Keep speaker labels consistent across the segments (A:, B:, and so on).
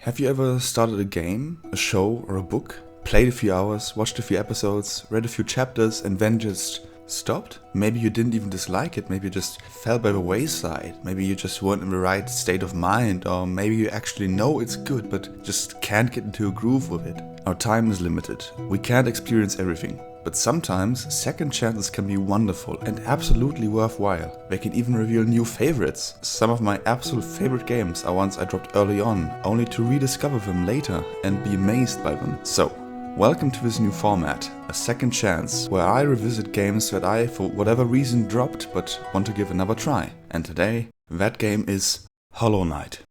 A: Have you ever started a game, a show, or a book, played a few hours, watched a few episodes, read a few chapters, and then just stopped? Maybe you didn't even dislike it, maybe you just fell by the wayside, maybe you just weren't in the right state of mind, or maybe you actually know it's good but just can't get into a groove with it. Our time is limited, we can't experience everything. But sometimes, second chances can be wonderful and absolutely worthwhile. They can even reveal new favorites. Some of my absolute favorite games are ones I dropped early on, only to rediscover them later and be amazed by them. So, welcome to this new format, a second chance, where I revisit games that I, for whatever reason, dropped but want to give another try. And today, that game is Hollow Knight.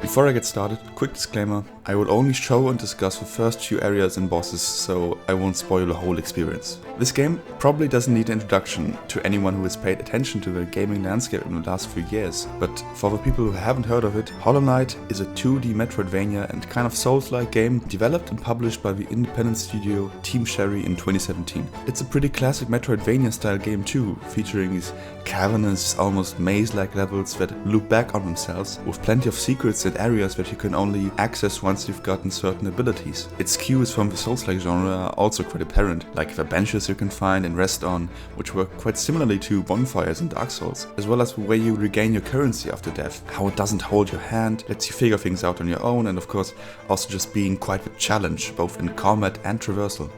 A: Before I get started, quick disclaimer, I will only show and discuss the first few areas and bosses, so I won't spoil the whole experience. This game probably doesn't need an introduction to anyone who has paid attention to the gaming landscape in the last few years, but for the people who haven't heard of it, Hollow Knight is a 2D Metroidvania and kind of Souls-like game developed and published by the independent studio Team Cherry in 2017. It's a pretty classic Metroidvania style game too, featuring these cavernous, almost maze-like levels that loop back on themselves, with plenty of secrets and areas that you can only access once you've gotten certain abilities. Its cues from the Souls-like genre are also quite apparent, like the benches you can find and rest on, which work quite similarly to bonfires in Dark Souls, as well as the way you regain your currency after death, how it doesn't hold your hand, lets you figure things out on your own, and of course also just being quite a challenge, both in combat and traversal.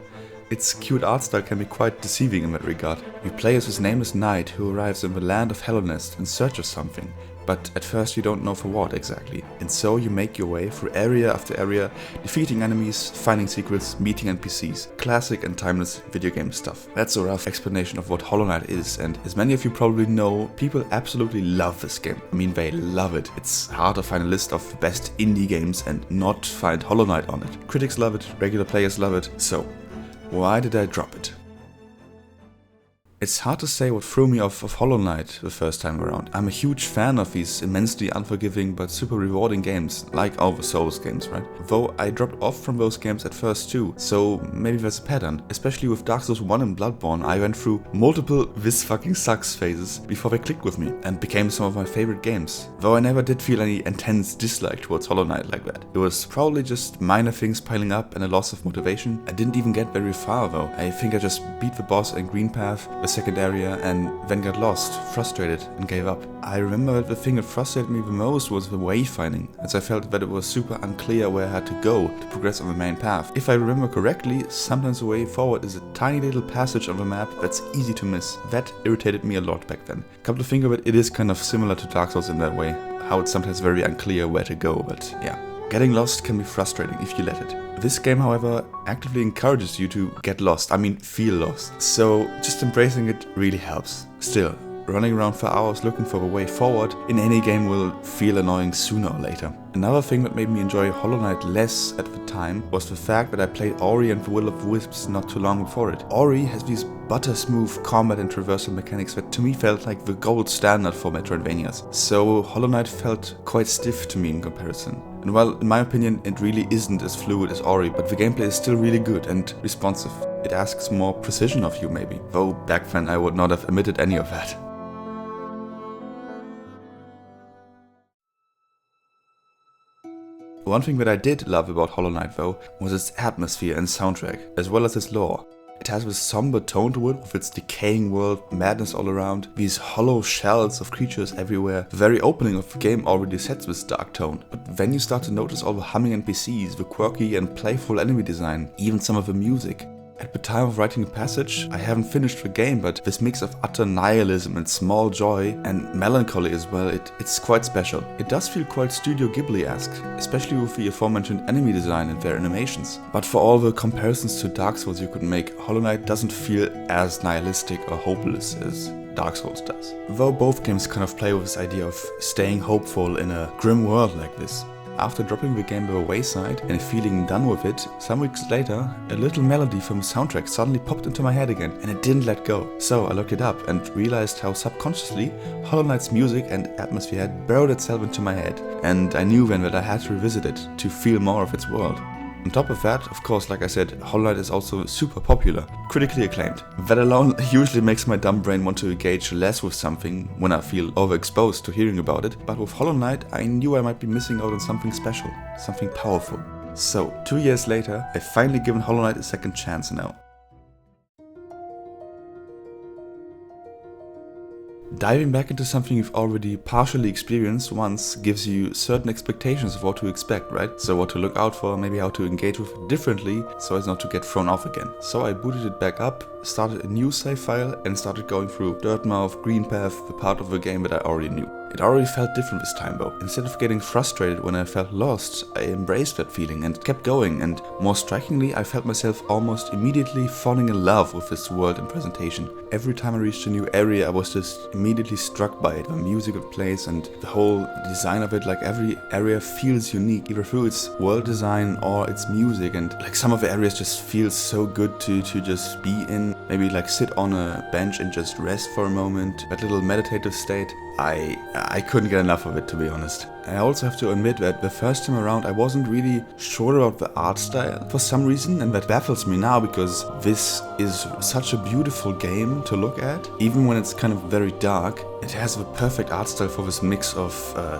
A: Its cute art style can be quite deceiving in that regard. You play as this nameless knight who arrives in the land of Hallownest in search of something, but at first you don't know for what exactly. And so you make your way through area after area, defeating enemies, finding secrets, meeting NPCs. Classic and timeless video game stuff. That's a rough explanation of what Hollow Knight is, and as many of you probably know, people absolutely love this game. I mean, they love it. It's hard to find a list of the best indie games and not find Hollow Knight on it. Critics love it, regular players love it, so why did I drop it? It's hard to say what threw me off of Hollow Knight the first time around. I'm a huge fan of these immensely unforgiving but super rewarding games, like all the Souls games, right? Though I dropped off from those games at first too, so maybe there's a pattern. Especially with Dark Souls 1 and Bloodborne, I went through multiple this fucking sucks phases before they clicked with me and became some of my favorite games. Though I never did feel any intense dislike towards Hollow Knight like that. It was probably just minor things piling up and a loss of motivation. I didn't even get very far though. I think I just beat the boss in Green Path, the second area, and then got lost, frustrated, and gave up. I remember that the thing that frustrated me the most was the wayfinding, as I felt that it was super unclear where I had to go to progress on the main path. If I remember correctly, sometimes the way forward is a tiny little passage on the map that's easy to miss. That irritated me a lot back then. Come to think of it, it is kind of similar to Dark Souls in that way, how it's sometimes very unclear where to go, but yeah. Getting lost can be frustrating if you let it. This game, however, actively encourages you to get lost, feel lost. So just embracing it really helps. Still, running around for hours looking for the way forward in any game will feel annoying sooner or later. Another thing that made me enjoy Hollow Knight less at the time was the fact that I played Ori and the Will of the Wisps not too long before it. Ori has these butter-smooth combat and traversal mechanics that to me felt like the gold standard for Metroidvanias. So Hollow Knight felt quite stiff to me in comparison. And while in my opinion it really isn't as fluid as Ori, but the gameplay is still really good and responsive. It asks more precision of you maybe, though back then I would not have admitted any of that. One thing that I did love about Hollow Knight though was its atmosphere and soundtrack, as well as its lore. It has this somber tone to it with its decaying world, madness all around, these hollow shells of creatures everywhere. The very opening of the game already sets this dark tone, but then you start to notice all the humming NPCs, the quirky and playful enemy design, even some of the music. At the time of writing the passage, I haven't finished the game, but this mix of utter nihilism and small joy and melancholy as well, it's quite special. It does feel quite Studio Ghibli-esque, especially with the aforementioned enemy design and their animations. But for all the comparisons to Dark Souls you could make, Hollow Knight doesn't feel as nihilistic or hopeless as Dark Souls does. Though both games kind of play with this idea of staying hopeful in a grim world like this. After dropping the game by the wayside and feeling done with it, some weeks later, a little melody from the soundtrack suddenly popped into my head again, and it didn't let go. So I looked it up and realized how subconsciously Hollow Knight's music and atmosphere had burrowed itself into my head, and I knew then that I had to revisit it to feel more of its world. On top of that, of course, like I said, Hollow Knight is also super popular, critically acclaimed. That alone usually makes my dumb brain want to engage less with something when I feel overexposed to hearing about it, but with Hollow Knight I knew I might be missing out on something special, something powerful. So, 2 years later, I've finally given Hollow Knight a second chance now. Diving back into something you've already partially experienced once gives you certain expectations of what to expect, right? So what to look out for, maybe how to engage with it differently so as not to get thrown off again. So I booted it back up, started a new save file and started going through Dirtmouth, Greenpath, the part of the game that I already knew. It already felt different this time though. Instead of getting frustrated when I felt lost, I embraced that feeling and kept going, and more strikingly, I felt myself almost immediately falling in love with this world and presentation. Every time I reached a new area, I was just immediately struck by it. The music it plays and the whole design of it, like every area feels unique, either through its world design or its music, and like some of the areas just feel so good to just be in. Maybe like sit on a bench and just rest for a moment, that little meditative state. I couldn't get enough of it, to be honest. I also have to admit that the first time around I wasn't really sure about the art style for some reason, and that baffles me now because this is such a beautiful game to look at. Even when it's kind of very dark, it has the perfect art style for this mix of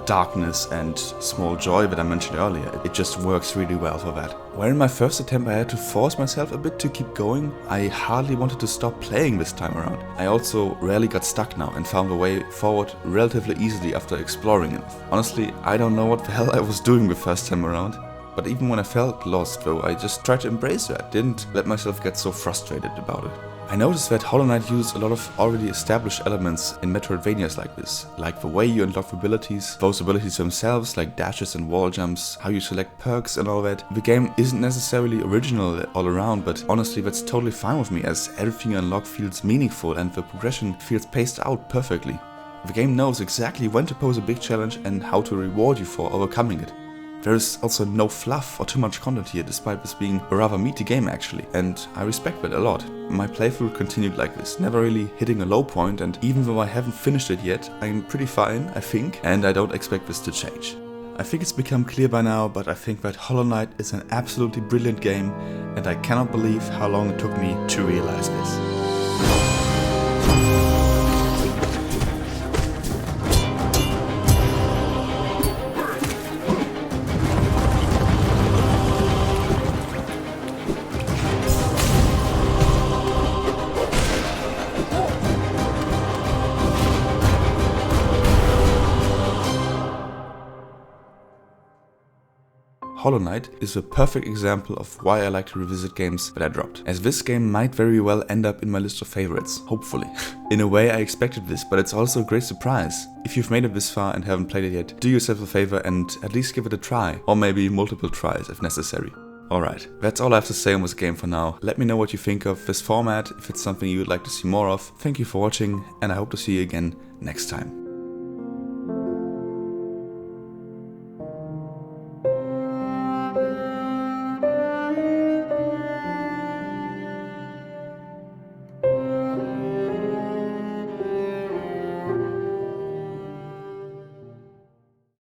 A: darkness and small joy that I mentioned earlier. It just works really well for that. Where in my first attempt I had to force myself a bit to keep going, I hardly wanted to stop playing this time around. I also rarely got stuck now and found a way forward relatively easily after exploring it. Honestly, I don't know what the hell I was doing the first time around. But even when I felt lost though, I just tried to embrace that, didn't let myself get so frustrated about it. I noticed that Hollow Knight uses a lot of already established elements in Metroidvanias like this, like the way you unlock abilities, those abilities themselves like dashes and wall jumps, how you select perks and all that. The game isn't necessarily original all around, but honestly that's totally fine with me, as everything you unlock feels meaningful and the progression feels paced out perfectly. The game knows exactly when to pose a big challenge and how to reward you for overcoming it. There is also no fluff or too much content here, despite this being a rather meaty game actually, and I respect that a lot. My playthrough continued like this, never really hitting a low point, and even though I haven't finished it yet, I'm pretty fine, I think, and I don't expect this to change. I think it's become clear by now, but I think that Hollow Knight is an absolutely brilliant game, and I cannot believe how long it took me to realize this. Hollow Knight is a perfect example of why I like to revisit games that I dropped, as this game might very well end up in my list of favorites, hopefully. In a way I expected this, but it's also a great surprise. If you've made it this far and haven't played it yet, do yourself a favor and at least give it a try, or maybe multiple tries if necessary. Alright, that's all I have to say on this game for now. Let me know what you think of this format, if it's something you would like to see more of. Thank you for watching, and I hope to see you again next time.